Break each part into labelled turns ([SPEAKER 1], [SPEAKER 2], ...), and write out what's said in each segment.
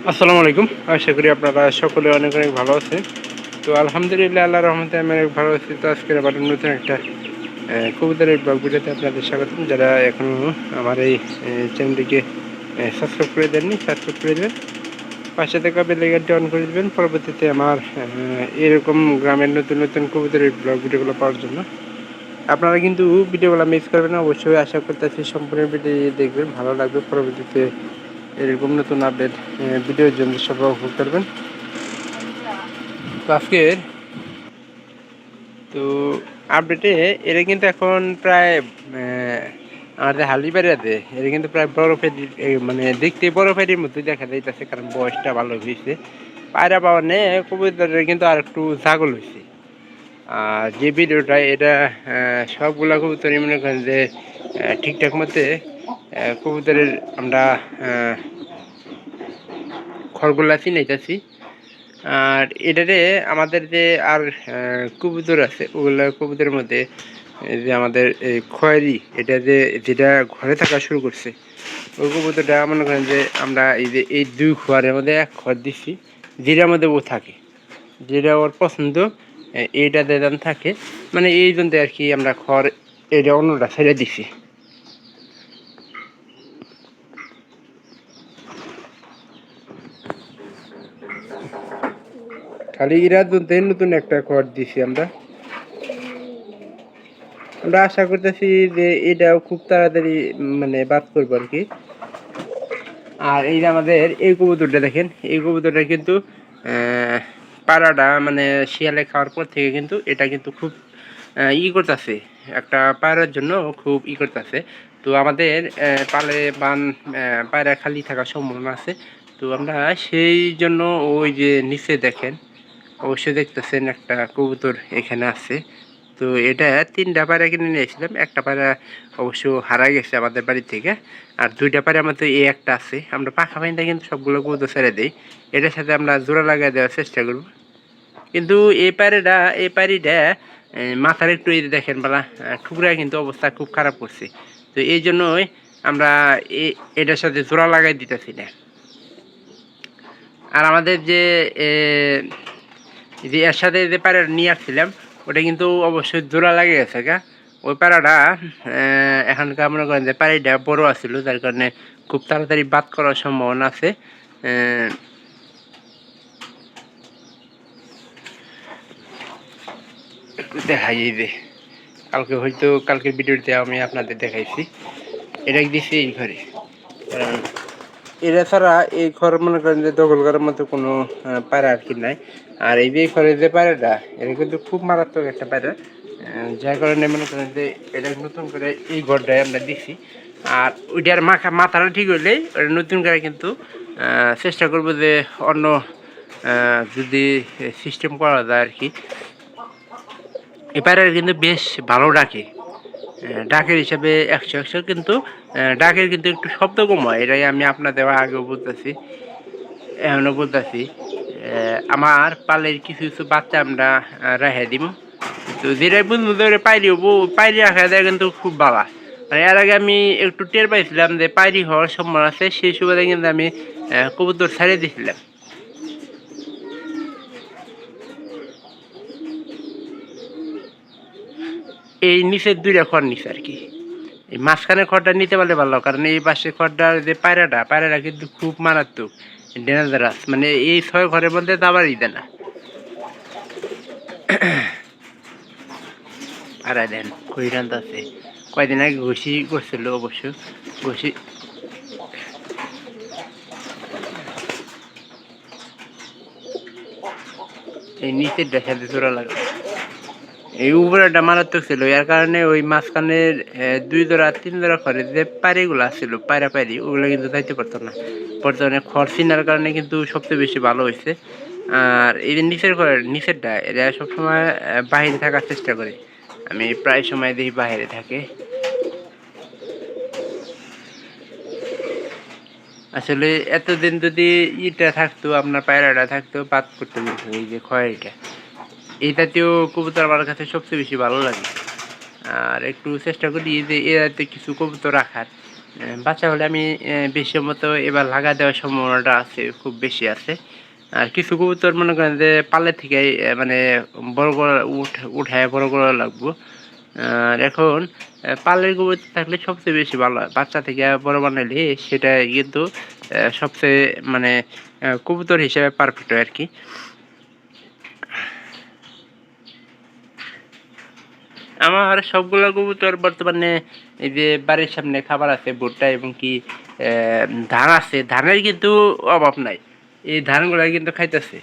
[SPEAKER 1] আসসালামু আলাইকুম। আশা করি আপনারা সকলে অনেক অনেক ভালো আছেন। তো আলহামদুলিল্লাহ আল্লাহর রহমতে আমি অনেক ভালো আছি। তো আজকের আবার নতুন একটা কবুতরের ব্লগ ভিডিওতে আপনাদের স্বাগতম। যারা এখনও আমার এই চ্যানেলটিকে সাবস্ক্রাইব করে দেননি, সাবস্ক্রাইব করে দেবেন। পাশে থাকা বেল আইকনটি অন করে দেবেন পরবর্তীতে আমার এরকম গ্রামের নতুন নতুন কবুতরের ব্লগ ভিডিওগুলো পাওয়ার জন্য। আপনারা কিন্তু ভিডিওগুলো মিস করবেন না, অবশ্যই আশা করতেছি সম্পূর্ণ ভিডিও দেখবেন, ভালো লাগবে। পরবর্তীতে এরকম নতুন আপডেট ভিডিওর জন্য সবাই উপভোগ করবেন। তো আজকের তো আপডেটে এরা কিন্তু এখন প্রায় আমাদের হালিবাড়িয়াতে এরা কিন্তু প্রায় বরফের মানে দেখতে বরফের মতো দেখা যাইতেছে, কারণ বয়সটা ভালো হয়েছে। পায়রা পাওয়া নেই, কবুতরের কিন্তু আর একটু ছাগল হয়েছে। আর যে ভিডিওটা এটা সবগুলা কবুতরই মনে করেন যে ঠিকঠাক মতে কবুতরের আমরা খড়গুলা চিনাইতেছি। আর এটারে আমাদের যে আর কবুতর আছে, ওগুলা কবুতরের মধ্যে যে আমাদের এই খয়েরি এটা যেটা ঘরে থাকা শুরু করছে, ওই কবুতরটা মনে করেন যে আমরা এই যে এই দুই খোয়ারের মধ্যে এক খড় দিচ্ছি, যেটার মধ্যে ও থাকে, যেটা ওর পছন্দ এইটা দেদান থাকে। মানে এই জন্য আর কি আমরা খড় এটা অন্যটা ছেড়ে দিছি। খালি এরা জন্য নতুন একটা খড় দিছি আমরা। আমরা আশা করতেছি যে এটাও খুব তাড়াতাড়ি মানে বাদ করবো আর কি। আর এই যে আমাদের এই কবুতরটা দেখেন, এই কবুতরটা কিন্তু পাড়াটা মানে শিয়ালে খাওয়ার পর থেকে কিন্তু এটা কিন্তু খুব করতেছে, একটা পায়রার জন্য খুব করতেছে। তো আমাদের পালে বান পায়রা খালি থাকার সম্ভাবনা আছে। তো আমরা সেই জন্য ওই যে নিচে দেখেন, অবশ্যই দেখতেছেন একটা কবুতর এখানে আছে। তো এটা 3টা পায়রা কিনে নিয়েছিলাম, একটা পায়রা অবশ্য হারা গেছে আমাদের বাড়ি থেকে, আর 2টা পায়রা আমাদের এই একটা আছে। আমরা পাখা বাইন্দা কিন্তু সবগুলো কবুতর ছেড়ে দিই, এটার সাথে আমরা জোড়া লাগাই দেওয়ার চেষ্টা করব। কিন্তু এই পায়রিটা মাথার একটু এই দেখেন বলা ঠুকরা কিন্তু অবস্থা খুব খারাপ করছে। তো এই জন্যই আমরা এটার সাথে জোড়া লাগাই দিতেছি না। আর আমাদের যে এর সাথে যে পায়রাটা নিয়ে আসছিলাম, ওটা কিন্তু অবশ্যই জোড়া লাগে গেছে গা। ওই পায়রাটা এখনকার মনে করেন যে পায়রাটা বড় আছিল, যার কারণে খুব তাড়াতাড়ি বাদ করার সম্ভাবনা আছে। দেখাই এই যে কালকে হয়তো কালকের ভিডিওতে আমি আপনাদের দেখাইছি, এটা দিছি এই ঘরে। কারণ এরা ছাড়া এই ঘর মনে করেন যে দখল করার মতো কোনো পায়রা আর কি নাই। আর এই যে ঘরে যে পায়রাটা, এটা কিন্তু খুব মারাত্মক একটা পায়রা, যার কারণে মনে করেন যে এটা নতুন করে এই ঘরটায় আমরা দিছি। আর ওইটার মাথাটা ঠিক হইলেই ওটা নতুন করে কিন্তু চেষ্টা করবো যে অন্য যদি সিস্টেম করা যায় আর কি। এই পায়রাটা কিন্তু বেশ ভালো ডাকে, ডাকের হিসাবে 100 কিন্তু ডাকের কিন্তু একটু শব্দ কম হয়, এটাই আমি আপনাদের আগেও বলতেছি, এখনও বলতেছি। আমার পালের কিছু কিছু বাচ্চা আমরা রেখে দিব। তো যেটাই বন্ধু ধরে পাইরি রাখা দেয় কিন্তু খুব ভালো। মানে এর আগে আমি একটু টের পাইছিলাম যে পাইরি হওয়ার সম্ভাবনা আছে, সেই সুবাদে কিন্তু আমি কবুতর ছাড়িয়ে দিয়েছিলাম। এই নিচের 2টা খড় নিচে আর কি, এই মাঝখানের খড়টা নিতে পারলে ভালো, কারণ এই পাশে খড়টার যে পায়রাটা কিন্তু খুব মারাত্মক ডেঞ্জারাস, মানে এই 6 ঘরের মধ্যে দাবারই দেয় না। পায়রা দেন কইরান্ত আছে, কয়দিন আগে ঘুষি করছিল অবশ্য, ঘুষি এই নিচের সাথে জোড়া লাগা, এই উপরেটা মারাত্মক ছিল। এর কারণে ওই মাঝখানের 2 জোড়া 3 জোড়া খড়ের যে পায়রিগুলো ছিল পায়রি, ওগুলো কিন্তু যাইতে পারতো না। বর্তমানে খড় চিনার কারণে কিন্তু সবচেয়ে বেশি ভালো হয়েছে। আর এই যে নিচেরটা এরা সবসময় বাহিরে থাকার চেষ্টা করে, আমি প্রায় সময় দেখি বাহিরে থাকে। আসলে এতদিন যদি ইটা থাকতো, আপনার পায়রাটা থাকতো, বাদ করতে বলতো এই যে খয়েরিটা, এই জাতীয় কবুতর আমার কাছে সবচেয়ে বেশি ভালো লাগে। আর একটু চেষ্টা করি যে এরাতে কিছু কবুতর রাখার, বাচ্চা হলে আমি বেশি মতো এবার লাগা দেওয়ার সম্ভাবনাটা আছে, খুব বেশি আছে। আর কিছু কবুতর মনে করেন যে পালে থেকে মানে বড় করা উঠায় বড় করা লাগবো। আর এখন পালের কবুতর থাকলে সবচেয়ে বেশি ভালো হয়, বাচ্চা থেকে বড় বানাইলে সেটা কিন্তু সবচেয়ে মানে কবুতর হিসেবে পারফেক্ট হয় আর কি। আমার সবগুলো কবুতর বর্তমানে এই যে বাড়ির সামনে খাবার আছে ভুট্টা এবং কি ধান আছে, ধানের কিন্তু অভাব নাই, এই ধানগুলো কিন্তু খাইতেছে।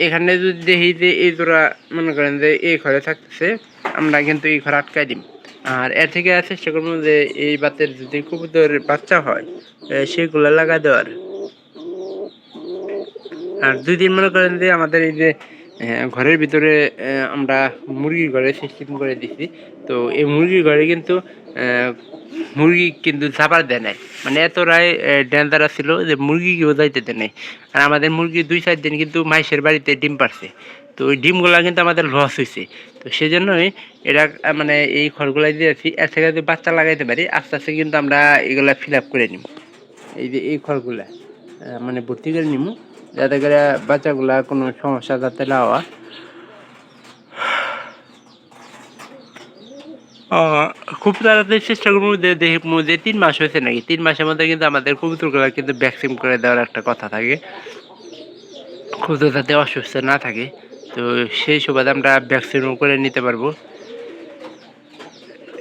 [SPEAKER 1] এখানে যদি দেখি যে এই জোড়া মনে করেন যে এই ঘরে থাকতেছে, আমরা কিন্তু এই ঘরে আটকাই দিই। আর এর থেকে চেষ্টা করবো যে এই বাতের যদি কবুতর বাচ্চা হয় সেগুলো লাগা দেওয়ার। আর দুই দিন মনে করেন যে আমাদের এই যে ঘরের ভিতরে আমরা মুরগির ঘরে সিস্টেম করে দিছি, তো এই মুরগির ঘরে কিন্তু মুরগি কিন্তু ঝাপার দেয় নাই, মানে এতটাই ডেঞ্জারাস ছিল যে মুরগিকেও যাইতে দেয় নাই। আর আমাদের মুরগি 2-4 দিন কিন্তু মাইশের বাড়িতে ডিম পারছে, তো ওই ডিমগুলা কিন্তু আমাদের লস হয়েছে। তো সেজন্যই এটা মানে এই ঘরগুলাই দিয়েছি, এর থেকে যদি বাচ্চা লাগাইতে পারি আস্তে আস্তে কিন্তু আমরা এগুলা ফিল আপ করে নিব। এই যে এই ঘরগুলা মানে ভর্তি করে নিব, যাতে করে বাচ্চাগুলা কোনো সমস্যা যাতে না হওয়া। খুব তাড়াতাড়ি চেষ্টা করবো যে দেখবো যে 3 মাস হয়েছে নাকি, 3 মাসের মধ্যে কিন্তু আমাদের কবুতরগুলা কিন্তু ভ্যাকসিন করে দেওয়ার একটা কথা থাকে, কবুতর যাতে অসুস্থ না থাকে। তো সেই সুবাদে আমরা ভ্যাকসিনও করে নিতে পারবো।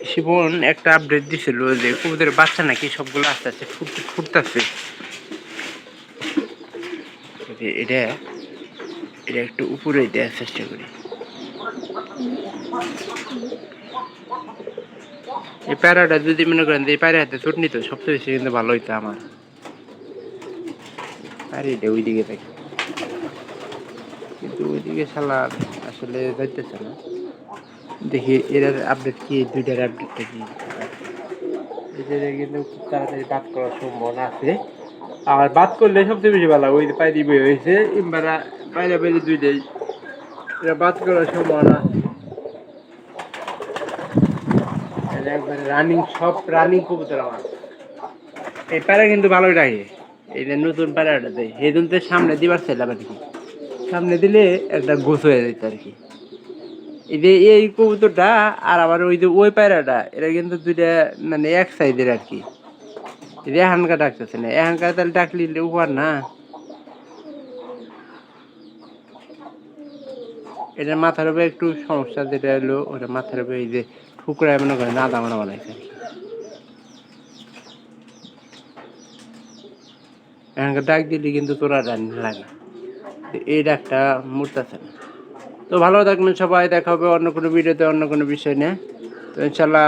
[SPEAKER 1] শিবন একটা আপডেট দিছিল যে কবুতরের বাচ্চা নাকি সবগুলো আস্তে আস্তে ফুটতেছে। এটা এটা একটু উপরে দেওয়ার চেষ্টা করি। এই প্যারাটা যদি মনে করেন যে এই প্যারা হাতে ছুট নিত সবচেয়ে বেশি কিন্তু ভালো হইতো আমার। প্যারিটা ওইদিকে থাকে, কিন্তু ওইদিকে শালা আসলে যাইতেছে না। দেখি এটার আপডেট কি, দুইটার আপডেটটা কি। এটা কিন্তু খুব তাড়াতাড়ি বাদ করার সম্ভাবনা আছে। আর বাদ করলে সবচেয়ে বেশি ভালো, ওই পায়রি বই হয়েছে ইমবারা বাইরে বাইরে দুইটাই, এটা বাদ করার সম্ভাবনা আছে। একবারে রানিং, সব রানিং কবুতর আমার। এই প্যারা কিন্তু ভালোই রাখে, এই যে নতুন প্যারাটা দেয় এই জন্য সামনে দিবার চাইলাম আর কি, সামনে দিলে একটা গোছ হয়ে যেত আর কি। এই যে এই কবুতরটা আর আবার ওই যে ওই পায়রাটা, এটা কিন্তু দুইটা মানে এক সাইজের আর কি। এই যে এখানকার ডাকতেছে না, এখানকার তাহলে ডাকলি উপহার না। এটার মাথার উপরে একটু সমস্যা, যেটা হলো ওটা মাথার উপরে এই যে ঠুকরায় মনে করেন আদা মানা বানাইছে আর কি। এখানকার ডাক দিলে কিন্তু তোরা রান্না লাগে, এই ডাকটা মরতেছে না। তো ভালো থাকবেন সবাই, দেখা হবে অন্য কোনো ভিডিওতে অন্য কোনো বিষয় নিয়ে। তো ইনশাল্লাহ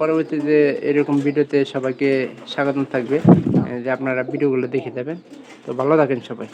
[SPEAKER 1] পরবর্তীতে এরকম ভিডিওতে সবাইকে স্বাগতম থাকবে, যে আপনারা ভিডিওগুলো দেখে যাবেন। তো ভালো থাকেন সবাই।